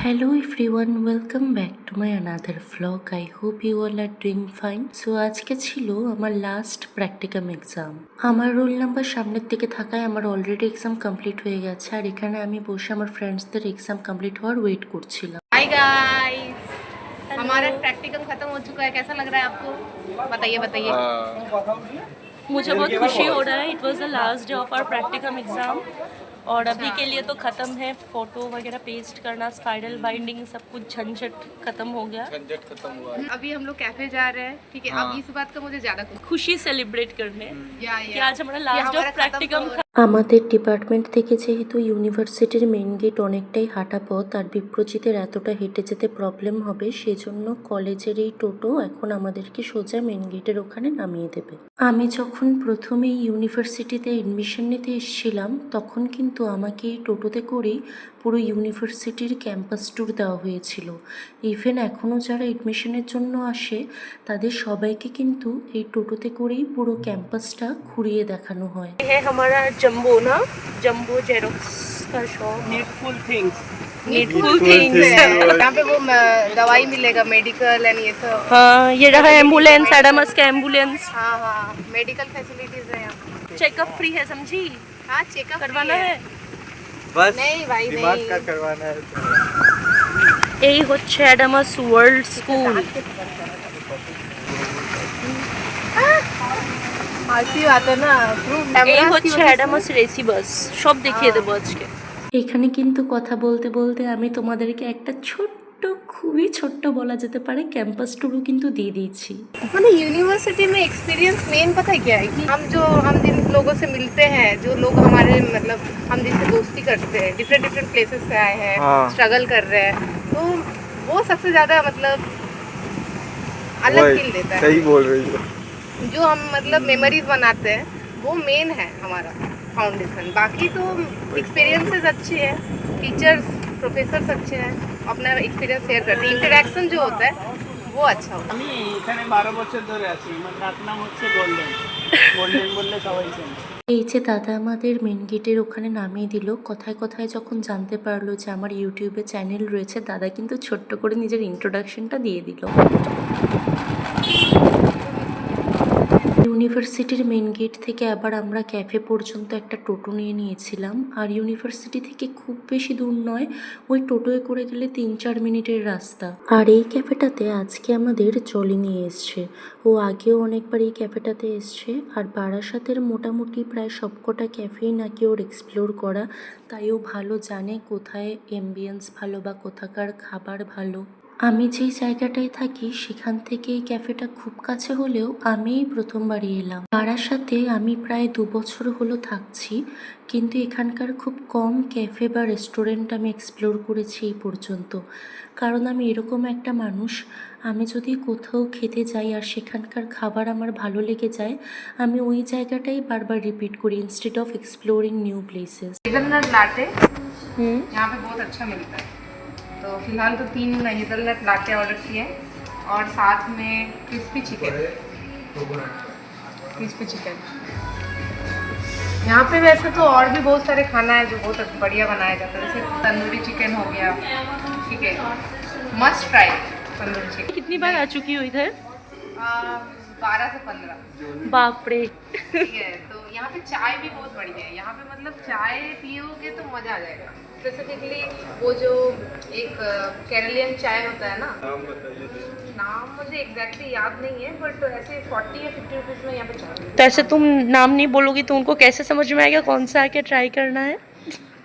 Hello everyone, welcome back to my another vlog. I hope you all are doing fine. So আজকে ছিল আমার last practicum exam. আমার roll number সামনের দিকে থাকায় আমার অলরেডি এক্সাম কমপ্লিট হয়ে গেছে, আর এখানে আমি বসে আমার ফ্রেন্ডসদের এক্সাম কমপ্লিট হওয়ার ওয়েট করছিলাম। हाय गाइस, हमारा प्रैक्टिकल खत्म हो चुका है। कैसा लग रहा है आपको? बताइए बताइए। मुझे बहुत खुशी हो रहा है। It was the last day of our practicum exam और अभी के लिए तो ख़त्म है। फ़ोटो वगैरह पेस्ट करना, स्पाइरल बाइंडिंग, सब कुछ झंझट ख़त्म हो गया। झंझट खत्म हुआ है। अभी हम लोग कैफे जा रहे हैं, ठीक है। अब इस बात का मुझे ज़्यादा खुशी सेलिब्रेट करने कि आज हमारा लास्ट डे ऑफ प्रैक्टिकम था। আমাদের ডিপার্টমেন্ট থেকে যেহেতু ইউনিভার্সিটির মেন গেট অনেকটাই হাঁটা পথ, আর বিপ্রজিতের এতটা হেঁটে যেতে প্রবলেম হবে, সেজন্য কলেজের এই টোটো এখন আমাদেরকে সোজা মেন গেটের ওখানে নামিয়ে দেবে। আমি যখন প্রথমে ইউনিভার্সিটিতে এডমিশন নিতে এসেছিলাম, তখন কিন্তু আমাকে এই টোটোতে করেই পুরো ইউনিভার্সিটির ক্যাম্পাস ট্যুর দেওয়া হয়েছিল। ইভেন এখনও যারা এডমিশনের জন্য আসে, তাদের সবাইকে কিন্তু এই টোটোতে করেই পুরো ক্যাম্পাসটা ঘুরিয়ে দেখানো হয়। है हमारा जम्बो ना, जम्बो जेरोक्स का शॉप। नीडफुल थिंग्स यहाँ पे वो दवाई मिलेगा, मेडिकल एंड ये सब। हाँ, ये रहा एम्बुलेंस, एडामस का एम्बुलेंस। हाँ हाँ, मेडिकल फैसिलिटीज है यहाँ। चेकअप फ्री है, समझी? हाँ, चेकअप करवाना है। बस नहीं भाई दिमाग नहीं। का करवाना है। এই হচ্ছে অ্যাডামাস ওয়ার্ল্ড স্কুল। अच्छी बात है ना। এই হচ্ছে অ্যাডামাস রেসিবাস। সব দেখিয়ে দেবো আজকে। এখানে কিন্তু কথা বলতে বলতে আমি তোমাদেরকে একটা ছোট্ট, খুবই ছোট্ট বলা যেতে পারে ক্যাম্পাস ট্যুরও কিন্তু দিয়ে দিয়েছি। मतलब यूनिवर्सिटी में एक्सपीरियंस मेन पता है क्या है कि हम जिन लोगों से मिलते हैं, जो लोग हमारे मतलब हम जिनसे दोस्ती करते हैं, डिफरेंट डिफरेंट प्लेसेस से आए हैं, स्ट्रगल कर रहे हैं, तो वो सबसे ज़्यादा मतलब अलग फील देता है। सही बोल रही हो। जो हम मतलब मेमोरीज बनाते हैं, वो मेन है हमारा फाउंडेशन। बाकी तो एक्सपीरियंसेस अच्छे हैं, टीचर्स प्रोफेसर्स अच्छे हैं, अपना एक्सपीरियंस शेयर करते हैं, इंटरेक्शन जो होता है वो अच्छा होता है। আমি এখানে 12 বছর ধরে আছি। আমার ডাক নাম হচ্ছে গোল্ডেন। গোল্ডেন বললে সবাই চেনে। এই যে দাদা আমাদের মেন গেটের ওখানে নামিয়ে দিল, কথায় কথায় যখন জানতে পারলো যে আমার ইউটিউবে চ্যানেল রয়েছে, দাদা কিন্তু ছোট্ট করে নিজের ইন্ট্রোডাকশনটা দিয়ে দিল। ইউনিভার্সিটির মেন গেট থেকে আবার আমরা ক্যাফে পর্যন্ত একটা টোটো নিয়ে নিয়েছিলাম, আর ইউনিভার্সিটি থেকে খুব বেশি দূর নয়, ওই টোটোয় করে গেলে 3-4 মিনিটের রাস্তা। আর এই ক্যাফেটাতে আজকে আমাদের জলি নিয়ে এসছে। ও আগেও অনেকবার এই ক্যাফেটাতে এসছে, আর বারাসাতের মোটামুটি প্রায় সবকটা ক্যাফেই নাকি ওর এক্সপ্লোর করা, তাই ও ভালো জানে কোথায় অ্যাম্বিয়েন্স ভালো বা কোথাকার খাবার ভালো। আমি যেই জায়গাটায় থাকি সেখান থেকে এই ক্যাফেটা খুব কাছে হলেও আমি প্রথমবারই এলাম। বারাসাতে আমি প্রায় 2 বছর হলো থাকছি, কিন্তু এখানকার খুব কম ক্যাফে বা রেস্টুরেন্ট আমি এক্সপ্লোর করেছি এই পর্যন্ত। কারণ আমি এরকম একটা মানুষ, আমি যদি কোথাও খেতে যাই আর সেখানকার খাবার আমার ভালো লেগে যায়, আমি ওই জায়গাটাই বারবার রিপিট করি instead of exploring new places. Hazelnut latte यहाँ पे बहुत अच्छा मिलता है। तो फिलहाल तो 3 हेज़लनट लाटे ऑर्डर किए, और साथ में क्रिस्पी चिकन। यहाँ पे वैसे तो और भी बहुत सारे खाना है जो बहुत बढ़िया बनाया जाता है, जैसे तंदूरी चिकन हो गया, ठीक है, मस्ट ट्राई तंदूरी चिकन। कितनी बार आ चुकी हो इधर? 12 से 15। बाप रे। ठीक है, तो यहाँ पे चाय भी बहुत बढ़िया है। यहाँ पे मतलब चाय पियोगे तो मज़ा आ जाएगा। स्पेसिफिकली वो जो एक केरलियन चाय होता है ना, नाम मुझे एग्जैक्टली याद नहीं है, बट ऐसे 40 या 50 रुपीज़ में यहाँ पे चाय मिलती तो ऐसे तुम नाम नहीं बोलोगी तो उनको कैसे समझ में आएगा कौन सा आके ट्राई करना है? है।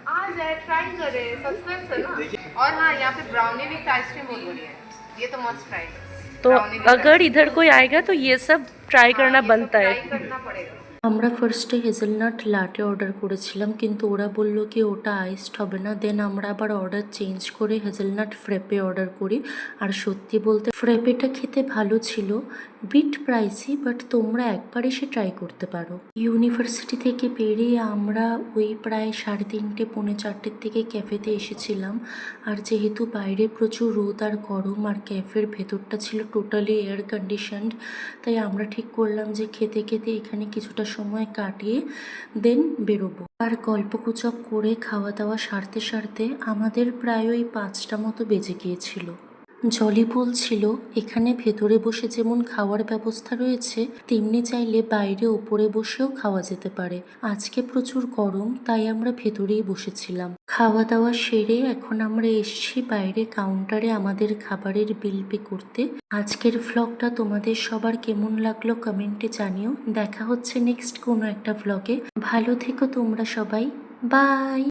आ जाए, ट्राई करे, सस्पेंस है ना। और हाँ, यहाँ पे ब्राउनी विथ आइसक्रीम बहुत बढ़िया है, ये तो मस्ट ट्राई है। तो अगर इधर कोई आएगा तो ये सब ट्राई करना बनता है। ट्राई करना पड़ेगा। আমরা ফার্স্টে হেজেলনাট লাটে অর্ডার করেছিলাম, কিন্তু ওরা বলল কি ওটা আইসড হবে না। দেন আমরা আবার অর্ডার চেঞ্জ করে হেজেলনাট ফ্রেপে অর্ডার করি, আর সত্যি বলতে ফ্রেপেটা খেতে ভালো ছিল, বিট প্রাইসি, বাট তোমরা একবার এসে ট্রাই করতে পারো। ইউনিভার্সিটি থেকে বেরিয়ে আমরা ওই প্রায় 3:30 পৌনে 4টের দিকে ক্যাফেতে এসেছিলাম, আর যেহেতু বাইরে প্রচুর রোদ আর গরম, আর ক্যাফের ভেতরটা ছিল টোটালি এয়ার কন্ডিশনড, তাই আমরা ঠিক করলাম যে খেতে খেতে এখানে কিছুটা সময় কাটিয়ে দেন বেরোবো। আর গল্পগুজব করে খাওয়া দাওয়া সারতে সারতে আমাদের প্রায় ওই 5টা মতো বেজে গিয়েছিল। জলি বলছিল এখানে ভেতরে বসে যেমন খাওয়ার ব্যবস্থা রয়েছে তেমনি চাইলে বাইরে ওপরে বসেও খাওয়া যেতে পারে। আজকে প্রচুর গরম তাই আমরা ভেতরেই বসেছিলাম। খাওয়া দাওয়া সেরে এখন আমরা এসেছি বাইরে কাউন্টারে আমাদের খাবারের বিল পে করতে। আজকের ভ্লগটা তোমাদের সবার কেমন লাগলো কমেন্টে জানিও। দেখা হচ্ছে নেক্সট কোনো একটা ভ্লগে। ভালো থেকো তোমরা সবাই, বাই।